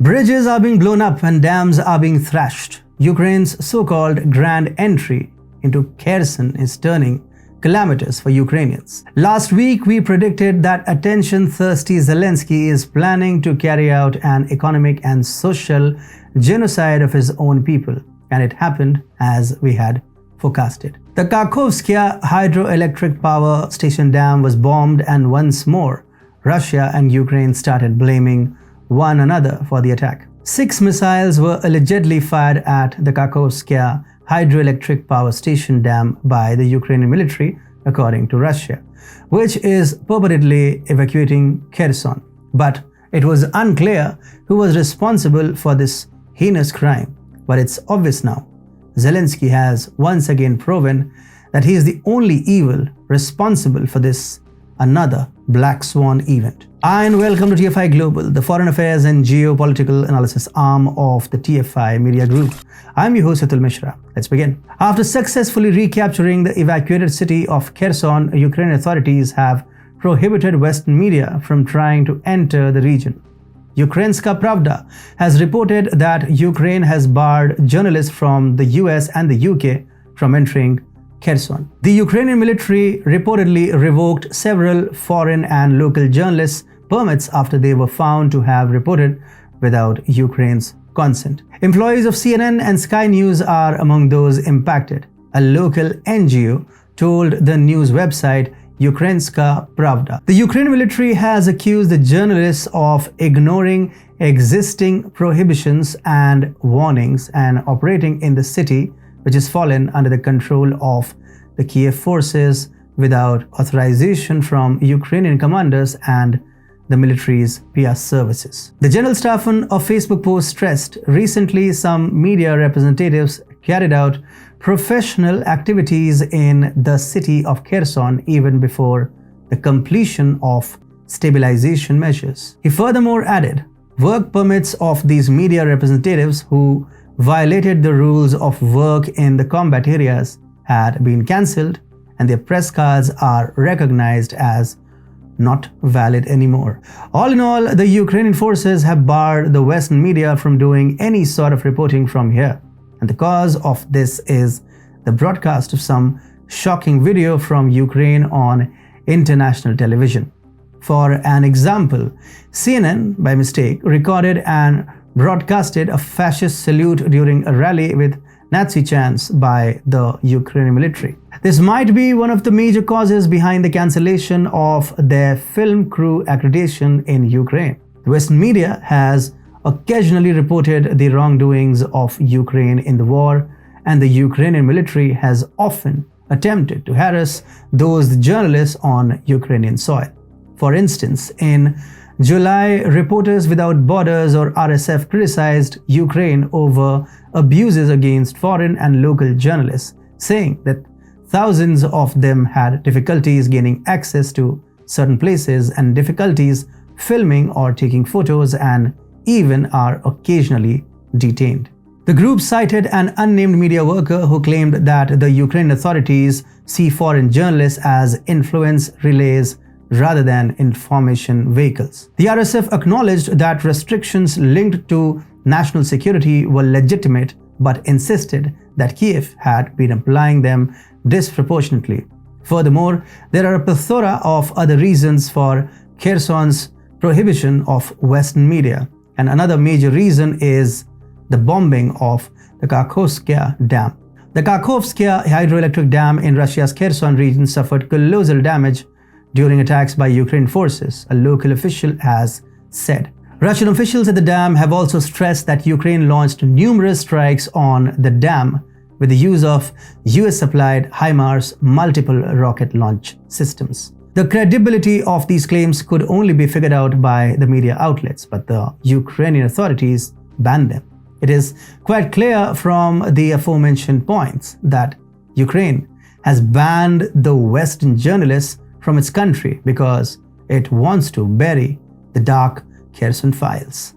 Bridges are being blown up and dams are being thrashed. Ukraine's so-called grand entry into Kherson is turning calamitous for Ukrainians. Last week, we predicted that attention-thirsty Zelensky is planning to carry out an economic and social genocide of his own people, and it happened as we had forecasted. The Kakhovskaya hydroelectric power station dam was bombed, and once more, Russia and Ukraine started blaming one another for the attack. 6 missiles were allegedly fired at the Kakhovskaya hydroelectric power station dam by the Ukrainian military, according to Russia, which is purportedly evacuating Kherson. But it was unclear who was responsible for this heinous crime. But it's obvious now. Zelensky has once again proven that he is the only evil responsible for this another black swan event. And welcome to TFIGlobal, the foreign affairs and geopolitical analysis arm of the TFI media group. I'm your host Atul Mishra. Let's begin. After successfully recapturing the evacuated city of Kherson, Ukrainian authorities have prohibited Western media from trying to enter the region. Ukrainska Pravda has reported that Ukraine has barred journalists from the US and the UK from entering Kherson. The Ukrainian military reportedly revoked several foreign and local journalists' permits after they were found to have reported without Ukraine's consent. Employees of CNN and Sky News are among those impacted, a local NGO told the news website Ukrainska Pravda. The Ukrainian military has accused the journalists of ignoring existing prohibitions and warnings and operating in the city, which has fallen under the control of the Kiev forces without authorization from Ukrainian commanders and the military's PR services. The General Staff on a Facebook post stressed recently some media representatives carried out professional activities in the city of Kherson even before the completion of stabilization measures. He furthermore added, work permits of these media representatives who violated the rules of work in the combat areas had been cancelled, and their press cards are recognized as not valid anymore. All in all, the Ukrainian forces have barred the Western media from doing any sort of reporting from here. And the cause of this is the broadcast of some shocking video from Ukraine on international television. For an example, CNN, by mistake, recorded and broadcasted a fascist salute during a rally with Nazi chants by the Ukrainian military. This might be one of the major causes behind the cancellation of their film crew accreditation in Ukraine. The Western media has occasionally reported the wrongdoings of Ukraine in the war, and the Ukrainian military has often attempted to harass those journalists on Ukrainian soil. For instance, in July, Reporters Without Borders or RSF criticized Ukraine over abuses against foreign and local journalists, saying that thousands of them had difficulties gaining access to certain places and difficulties filming or taking photos, and even are occasionally detained. The group cited an unnamed media worker who claimed that the Ukrainian authorities see foreign journalists as influence relays rather than information vehicles. The RSF acknowledged that restrictions linked to national security were legitimate, but insisted that Kiev had been applying them disproportionately. Furthermore, there are a plethora of other reasons for Kherson's prohibition of Western media, and another major reason is the bombing of the Kakhovskaya dam. The Kakhovskaya hydroelectric dam in Russia's Kherson region suffered colossal damage during attacks by Ukrainian forces, a local official has said. Russian officials at the dam have also stressed that Ukraine launched numerous strikes on the dam with the use of US-supplied HIMARS multiple rocket launch systems. The credibility of these claims could only be figured out by the media outlets, but the Ukrainian authorities banned them. It is quite clear from the aforementioned points that Ukraine has banned the Western journalists from its country because it wants to bury the dark Kherson files.